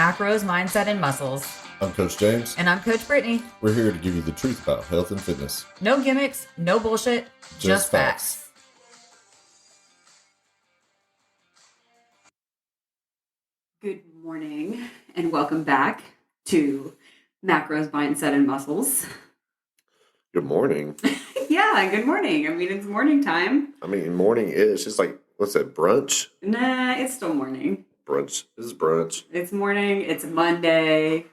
Macros, Mindset, and Muscles. I'm Coach James. And I'm Coach Brittany. We're here to give you the truth about health and fitness. No gimmicks, no bullshit, just facts. Good morning, and welcome back to Macros, Mindset, and Muscles. Good morning. Yeah, good morning. I mean, it's morning time. Morning is just like, what's that, brunch? Nah, it's still morning. Brunch. This is brunch. It's morning. It's Monday.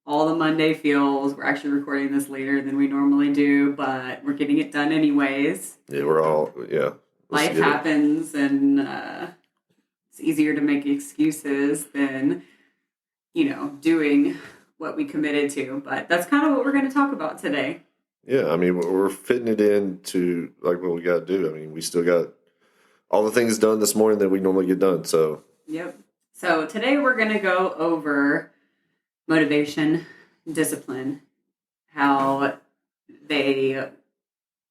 All the Monday feels. We're actually recording this later than we normally do, but we're getting it done anyways. Yeah, we're all, yeah. Life happens, and it's easier to make excuses than, doing what we committed to. But that's kind of what we're going to talk about today. Yeah, we're fitting it into like what we got to do. We still got all the things done this morning that we normally get done. So Yep. So today we're going to go over motivation, discipline, how they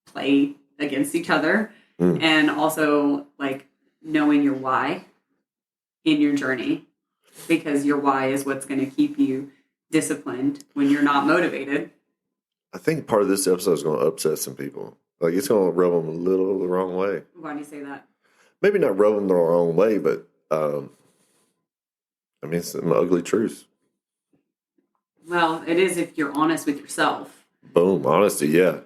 play against each other, and also like knowing your why in your journey, because your why is what's going to keep you disciplined when you're not motivated. I think part of this episode is going to upset some people. Like, it's going to rub them a little the wrong way. Why do you say that? Maybe not rub them the wrong way, but it's some ugly truth. Well, it is if you're honest with yourself. Boom, honesty, yeah.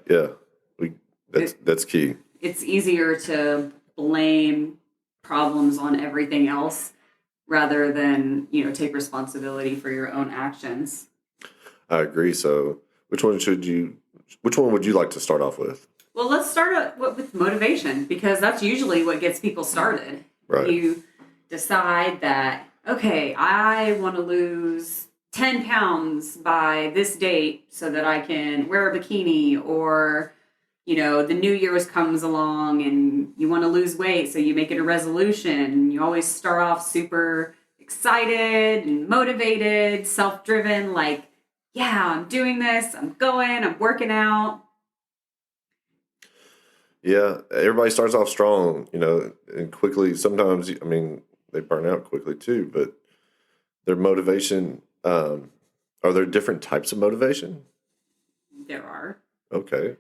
That's key. It's easier to blame problems on everything else rather than, take responsibility for your own actions. I agree. So which one would you like to start off with? Well, let's start with motivation, because that's usually what gets people started. Right. You decide that, okay, I want to lose 10 pounds by this date so that I can wear a bikini, or, the New Year's comes along and you want to lose weight, so you make it a resolution. You always start off super excited and motivated, self-driven, like, yeah, I'm doing this, I'm working out. Yeah, everybody starts off strong, and quickly, sometimes, they burn out quickly too, but their motivation, are there different types of motivation? There are. Okay.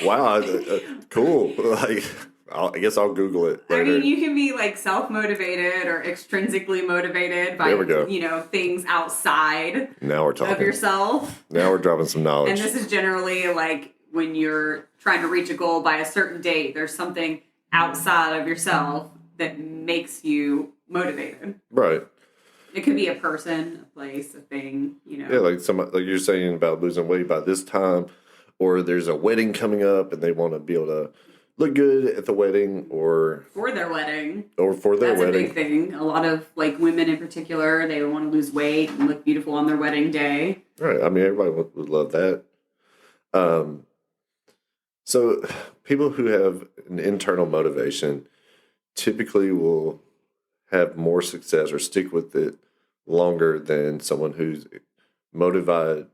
Wow, cool. Like, I guess I'll Google it later. You can be like self-motivated or extrinsically motivated by, there we go. Things outside now we're talking. of yourself. Now we're dropping some knowledge. And this is generally like when you're trying to reach a goal by a certain date, there's something outside of yourself that makes you motivated. Right. It could be a person, a place, a thing, Yeah, like you're saying about losing weight by this time, or there's a wedding coming up and they want to be able to look good at the wedding, or for their wedding. That's a big thing. A lot of like women in particular, they want to lose weight and look beautiful on their wedding day. Right. Everybody would love that. So people who have an internal motivation typically will have more success or stick with it longer than someone who's motivated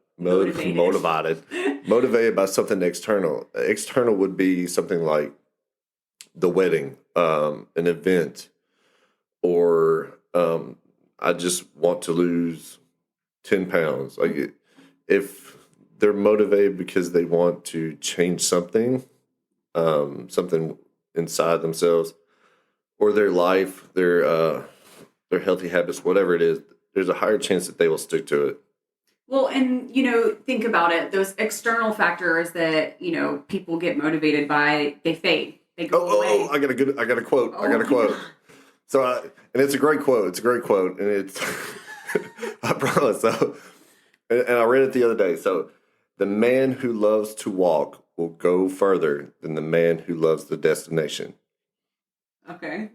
by something external. External would be something like the wedding, an event, or I just want to lose 10 pounds. Like, if they're motivated because they want to change something, something inside themselves, or their life, their healthy habits, whatever it is, there's a higher chance that they will stick to it. Well, and, think about it. Those external factors that, people get motivated by, they fade. They go away. I got a quote. So, and it's a great quote. And it's, I promise. So, and I read it the other day. So, the man who loves to walk will go further than the man who loves the destination. Okay.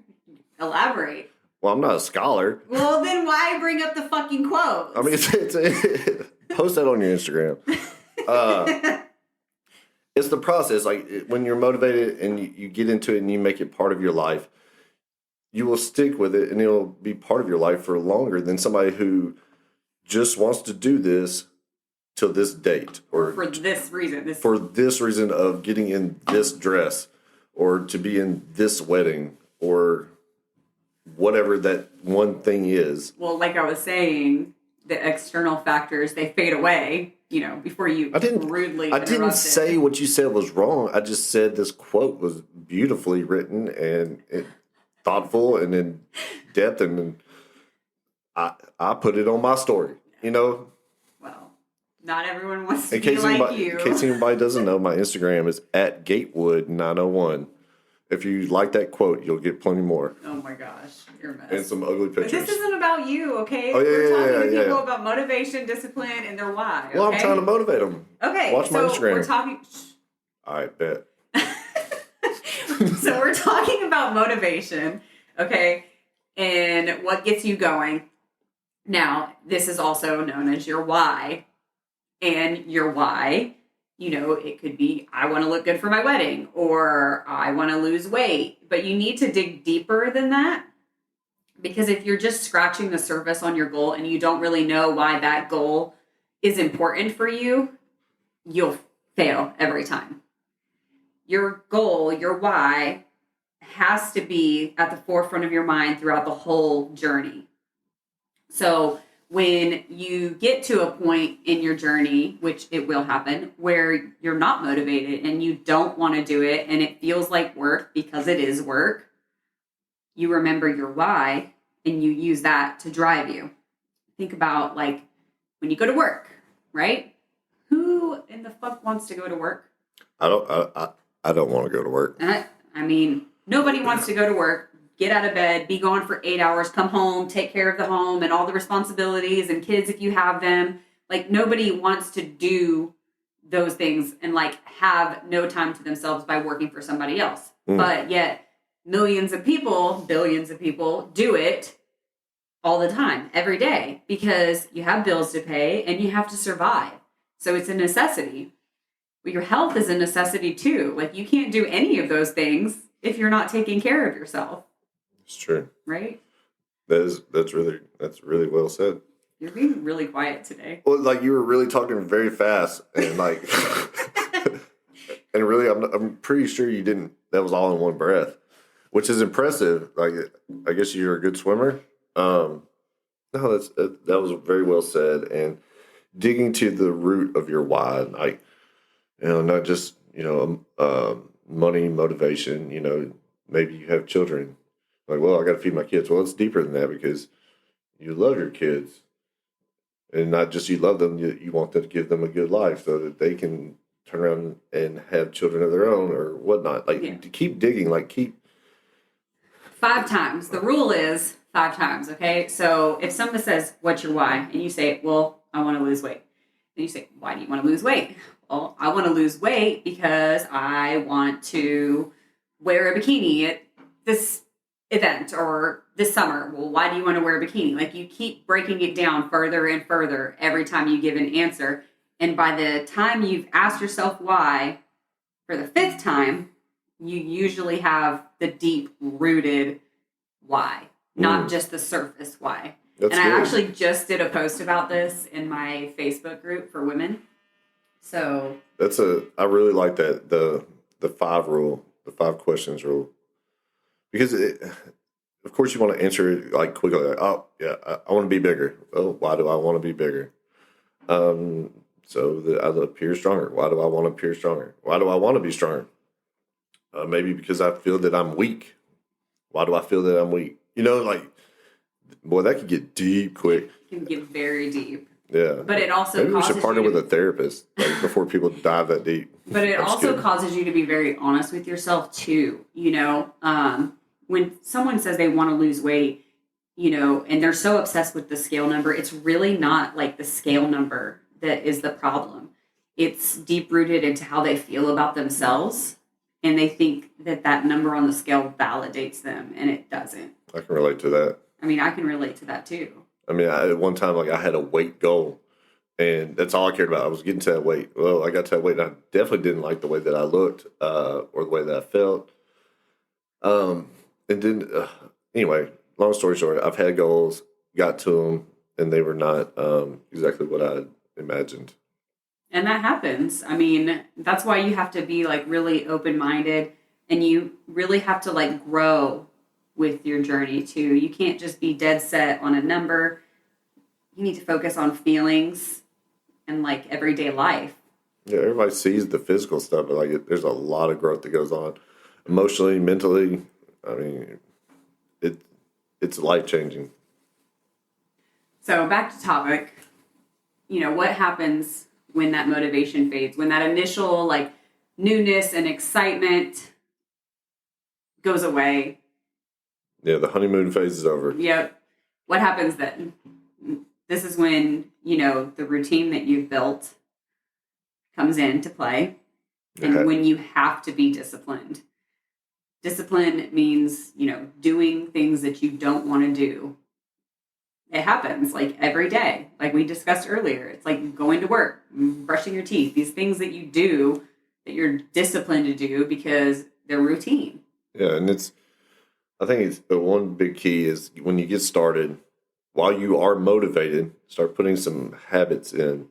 Elaborate. Well, I'm not a scholar. Well, then why bring up the fucking quote? Post that on your Instagram. It's the process. Like, when you're motivated and you get into it and you make it part of your life, you will stick with it and it'll be part of your life for longer than somebody who just wants to do this till this date. Or for this reason. For this reason of getting in this dress, or to be in this wedding, or whatever that one thing is. Well, like I was saying, the external factors, they fade away, before you rudely I didn't interrupted. say what you said was wrong. I just said this quote was beautifully written and thoughtful and in depth, and I put it on my story. Well, not everyone wants to be like you. In case anybody doesn't know, my Instagram is at Gatewood901. If you like that quote, you'll get plenty more. Oh my gosh, you're a mess. And some ugly pictures. But this isn't about you, okay? Oh, yeah, We're talking to people about motivation, discipline, and their why. Okay? Well, I'm trying to motivate them. Okay, watch my Instagram. We're talking. All right, bet. So we're talking about motivation, okay, and what gets you going. Now, this is also known as your why, and your why. It could be, I want to look good for my wedding, or I want to lose weight. But you need to dig deeper than that, because if you're just scratching the surface on your goal and you don't really know why that goal is important for you, you'll fail every time. Your goal, your why, has to be at the forefront of your mind throughout the whole journey. So when you get to a point in your journey, which it will happen, where you're not motivated and you don't want to do it and it feels like work because it is work, you remember your why and you use that to drive you. Think about like when you go to work, right? Who in the fuck wants to go to work? I don't want to go to work. Nobody wants to go to work. Get out of bed, be gone for 8 hours, come home, take care of the home and all the responsibilities and kids if you have them. Like, nobody wants to do those things and like have no time to themselves by working for somebody else. But yet millions of people, billions of people do it all the time, every day, because you have bills to pay and you have to survive. So it's a necessity. But your health is a necessity too. Like, you can't do any of those things if you're not taking care of yourself. It's true. Right? That's really well said. You're being really quiet today. Well, like, you were really talking very fast and like, and really, I'm pretty sure you didn't. That was all in one breath, which is impressive. Like, I guess you're a good swimmer. No, that was very well said. And digging to the root of your why, like, not just money, motivation. Maybe you have children. Like, well, I got to feed my kids. Well, it's deeper than that, because you love your kids. And not just you love them, you want to give them a good life so that they can turn around and have children of their own or whatnot. Like, to keep digging, like, keep... 5 times. The rule is 5 times, okay? So if someone says, what's your why? And you say, well, I want to lose weight. And you say, why do you want to lose weight? Well, I want to lose weight because I want to wear a bikini at this event or this summer. Well, why do you want to wear a bikini? Like, you keep breaking it down further and further every time you give an answer. And by the time you've asked yourself why for the 5th time, you usually have the deep rooted why, not just the surface why. That's and good. I actually just did a post about this in my Facebook group for women. So I really like that, the 5 rule, the 5 questions rule. Because, of course, you want to answer it like quickly. Like, oh, yeah, I want to be bigger. Oh, why do I want to be bigger? So that I appear stronger. Why do I want to appear stronger? Why do I want to be stronger? Maybe because I feel that I'm weak. Why do I feel that I'm weak? Boy, that could get deep quick. It can get very deep. Yeah. But it also maybe we should partner with a therapist before people dive that deep. But it also causes you to be very honest with yourself too. When someone says they want to lose weight, and they're so obsessed with the scale number, it's really not like the scale number that is the problem. It's deep rooted into how they feel about themselves. And they think that number on the scale validates them, and it doesn't. I can relate to that. I can relate to that too. At one time, like, I had a weight goal, and that's all I cared about. I was getting to that weight. Well, I got to that weight, and I definitely didn't like the way that I looked or the way that I felt. And then, anyway, long story short, I've had goals, got to them, and they were not exactly what I had imagined. And that happens. That's why you have to be like really open-minded, and you really have to like grow with your journey too. You can't just be dead set on a number. You need to focus on feelings and like everyday life. Yeah, everybody sees the physical stuff, but like there's a lot of growth that goes on emotionally, mentally. I mean, it it's life changing. So back to topic. What happens when that motivation fades, when that initial like newness and excitement goes away? Yeah, the honeymoon phase is over. Yep. What happens then? This is when, the routine that you've built comes into play, and Okay. when you have to be disciplined. Discipline means, doing things that you don't want to do. It happens like every day, like we discussed earlier. It's like going to work, brushing your teeth, these things that you do that you're disciplined to do because they're routine. Yeah, and I think it's the one big key is when you get started, while you are motivated, start putting some habits in,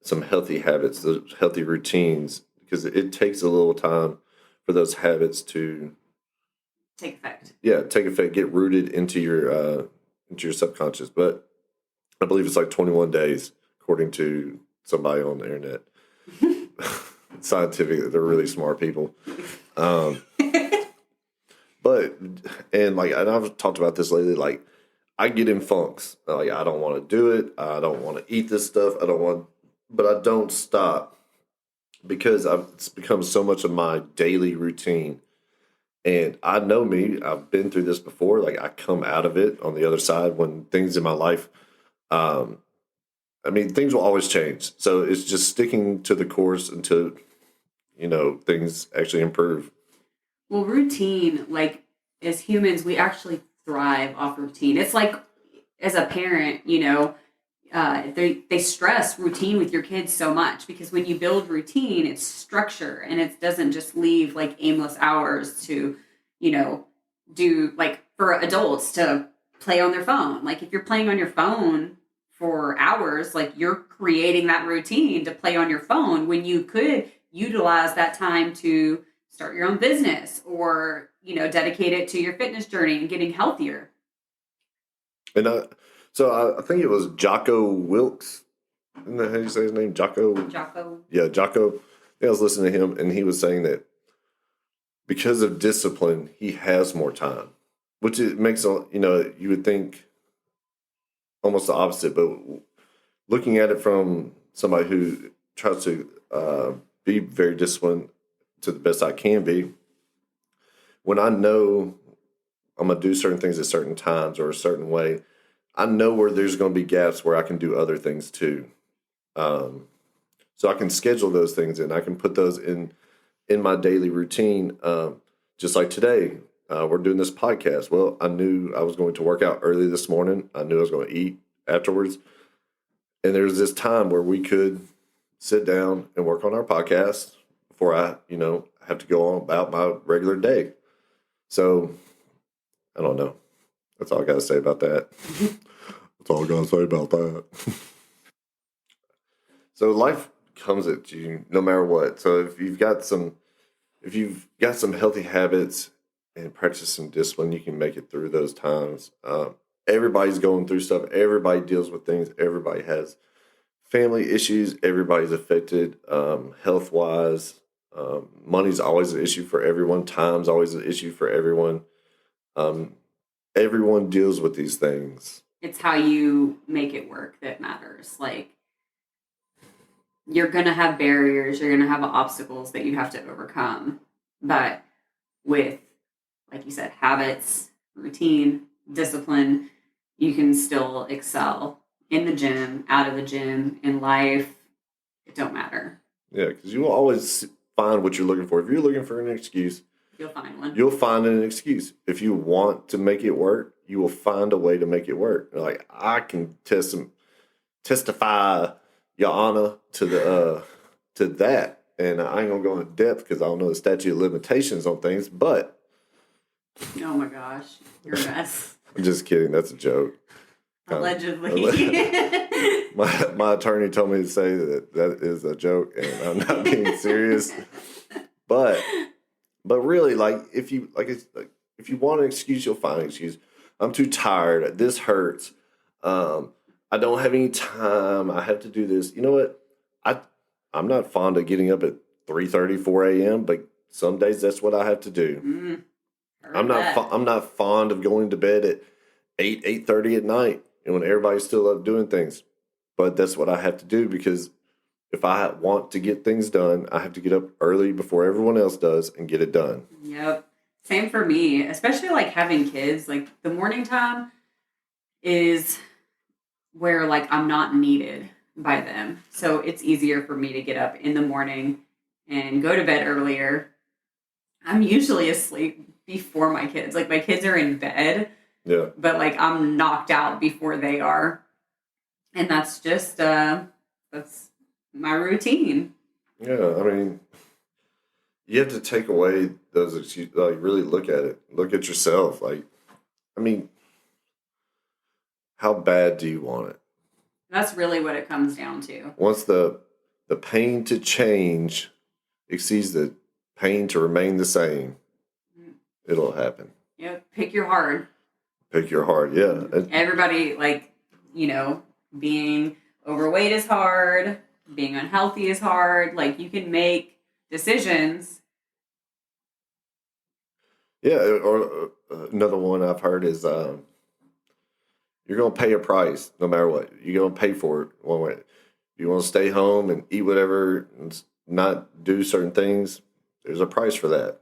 some healthy habits, those healthy routines, because it takes a little time for those habits to Take effect. take effect, get rooted into your subconscious. But I believe it's like 21 days, according to somebody on the internet. Scientific, they're really smart people. But and I've talked about this lately. Like I get in funks. Like I don't want to do it. I don't want to eat this stuff. But I don't stop because it's become so much of my daily routine. And I know me. I've been through this before. Like I come out of it on the other side when things in my life. I mean, things will always change. So it's just sticking to the course until things actually improve. Well, routine, like as humans, we actually thrive off routine. It's like as a parent, they stress routine with your kids so much because when you build routine, it's structure and it doesn't just leave like aimless hours to, do like for adults to play on their phone. Like if you're playing on your phone for hours, like you're creating that routine to play on your phone when you could utilize that time to start your own business or, dedicate it to your fitness journey and getting healthier. And I think it was Jocko Wilkes. Isn't that how you say his name? Jocko. Yeah, Jocko. I was listening to him, and he was saying that because of discipline, he has more time, which it makes you would think almost the opposite. But looking at it from somebody who tries to be very disciplined to the best I can be, when I know I'm gonna do certain things at certain times or a certain way, I know where there's going to be gaps where I can do other things too. So I can schedule those things in. I can put those in my daily routine. Just like today, we're doing this podcast. Well, I knew I was going to work out early this morning. I knew I was going to eat afterwards. And there's this time where we could sit down and work on our podcast before I, have to go on about my regular day. So I don't know. That's all I got to say about that. That's all I got to say about that. So life comes at you no matter what. So if you've got some healthy habits and practice some discipline, you can make it through those times. Everybody's going through stuff. Everybody deals with things. Everybody has family issues. Everybody's affected health wise. Money's always an issue for everyone. Time's always an issue for everyone. Everyone deals with these things. It's how you make it work that matters. Like you're going to have barriers, you're going to have obstacles that you have to overcome. But with, like you said, habits, routine, discipline, you can still excel in the gym, out of the gym, in life. It don't matter. Yeah, because you will always find what you're looking for. If you're looking for an excuse, you'll find one. You'll find an excuse. If you want to make it work, you will find a way to make it work. Like I can testify, Your Honor, to that, and I ain't gonna go into depth because I don't know the statute of limitations on things. But oh my gosh, you're a mess. I'm just kidding. That's a joke. Allegedly. My attorney told me to say that is a joke, and I'm not being serious. But really, like if you like, it's like if you want an excuse, you'll find an excuse. I'm too tired. This hurts. I don't have any time. I have to do this. You know what? I'm not fond of getting up at 3:30, 4 a.m., but some days that's what I have to do. I'm not fond of going to bed at 8:30 at night, and when everybody's still up doing things. But that's what I have to do, because if I want to get things done, I have to get up early before everyone else does and get it done. Yep. Same for me, especially like having kids. Like the morning time is where like I'm not needed by them. So it's easier for me to get up in the morning and go to bed earlier. I'm usually asleep before my kids. Like my kids are in bed. Yeah. But like I'm knocked out before they are. And that's just that's my routine. Yeah, I mean, you have to take away those excuses, like really look at it. Look at yourself. Like, I mean, how bad do you want it? That's really what it comes down to. Once the pain to change exceeds the pain to remain the same, it'll happen. Yep. Pick your heart. Pick your heart, yeah. Everybody, like, you know, being overweight is hard. Being unhealthy is hard. Like, you can make decisions. Yeah, or another one I've heard is you're going to pay a price no matter what. You're going to pay for it one way. You want to stay home and eat whatever and not do certain things, there's a price for that.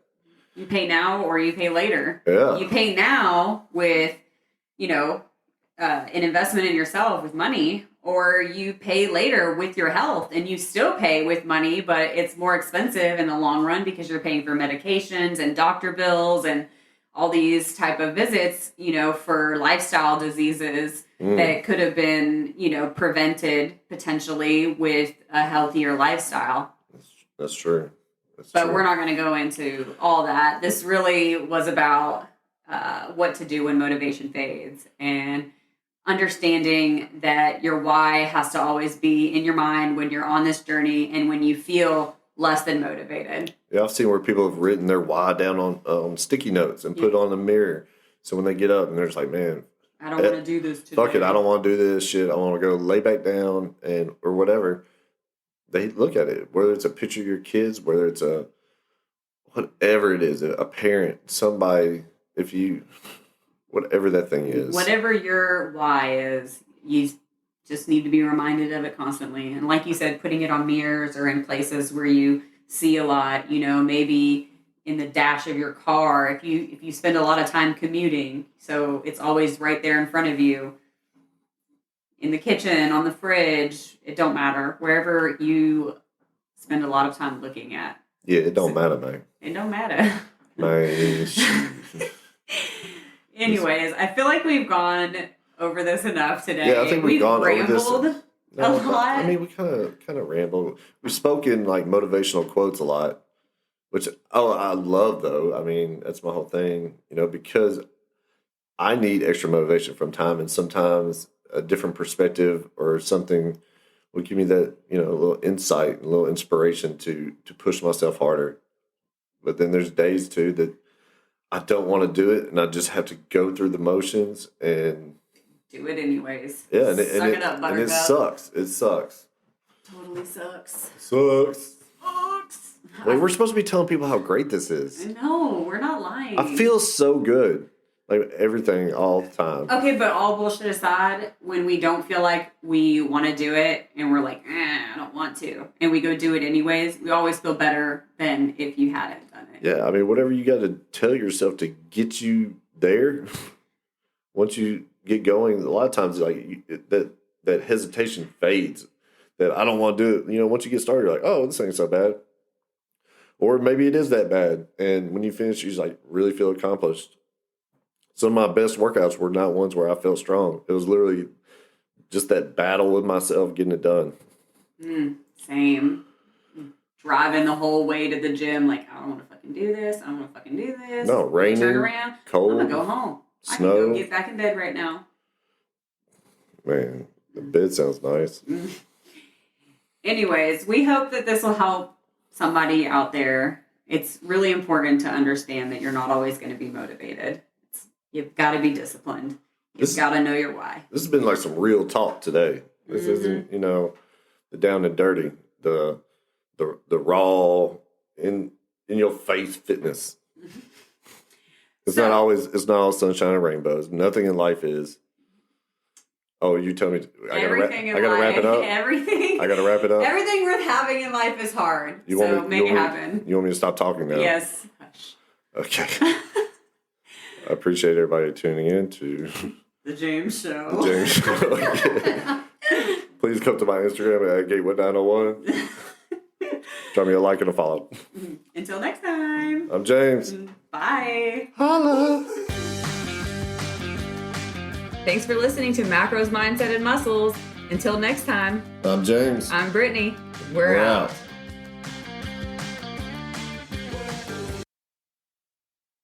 You pay now or you pay later. Yeah. You pay now with, you know, an investment in yourself with money, or you pay later with your health and you still pay with money, but it's more expensive in the long run because you're paying for medications and doctor bills and all these type of visits, you know, for lifestyle diseases that could have been, you know, prevented potentially with a healthier lifestyle. That's true. But we're not going to go into all that. This really was about what to do when motivation fades and understanding that your why has to always be in your mind when you're on this journey and when you feel less than motivated. Yeah, I've seen where people have written their why down on sticky notes and put it on the mirror. So when they get up and they're just like, man, I don't want to do this today. Fuck it, I don't want to do this shit. I want to go lay back down and or whatever. They look at it, whether it's a picture of your kids, whether it's a whatever it is, a parent, somebody, if you, whatever that thing is. Whatever your why is, you just need to be reminded of it constantly. And like you said, putting it on mirrors or in places where you see a lot, you know, maybe in the dash of your car, if you spend a lot of time commuting, so it's always right there in front of you. In the kitchen, on the fridge, it don't matter. Wherever you spend a lot of time looking at. Yeah, it don't matter, man. It don't matter. Man. Anyways, I feel like we've gone over this enough today. Yeah, I think we've gone over this a lot. I mean, we kind of rambled. We've spoken like motivational quotes a lot, which I love though. I mean, that's my whole thing, you know, because I need extra motivation from time, and sometimes a different perspective or something will give me that, you know, a little insight, a little inspiration to push myself harder. But then there's days too that I don't want to do it, and I just have to go through the motions and do it anyways. Yeah, Suck it up, buttercup. And it sucks. It sucks. Totally sucks. Sucks. Wait, we're supposed to be telling people how great this is. No, we're not lying. I feel so good. Like everything all the time. Okay, but all bullshit aside, when we don't feel like we want to do it and we're like, I don't want to, and we go do it anyways, we always feel better than if you hadn't done it. Yeah, I mean, whatever you got to tell yourself to get you there, once you get going, a lot of times like that hesitation fades. That I don't want to do it. You know, once you get started, you're like, oh, this ain't so bad. Or maybe it is that bad. And when you finish, you just like really feel accomplished. Some of my best workouts were not ones where I felt strong. It was literally just that battle with myself getting it done. Same. Driving the whole way to the gym, like, I don't want to fucking do this. I don't want to fucking do this. No, raining, turn around, cold, I'm going to go home. Snow. I can go get back in bed right now. Man, the bed sounds nice. Anyways, we hope that this will help somebody out there it's really important to understand that you're not always going to be motivated. You've got to be disciplined. You've got to know your why. This has been like some real talk today. This isn't, the down and dirty, the raw in your face fitness. It's not all sunshine and rainbows. Nothing in life is. Oh, you tell me I gotta wrap it up. Everything. I gotta wrap it up. Everything worth having in life is hard. Make it happen. You want me to stop talking now? Yes. Hush. Okay. I appreciate everybody tuning in to The James Show. The James Show. Yeah. Please come to my Instagram at Gateway901. Drop me a like and a follow. Until next time. I'm James. Bye. Holla. Thanks for listening to Macros, Mindset, and Muscles. Until next time. I'm James. I'm Brittany. We're out.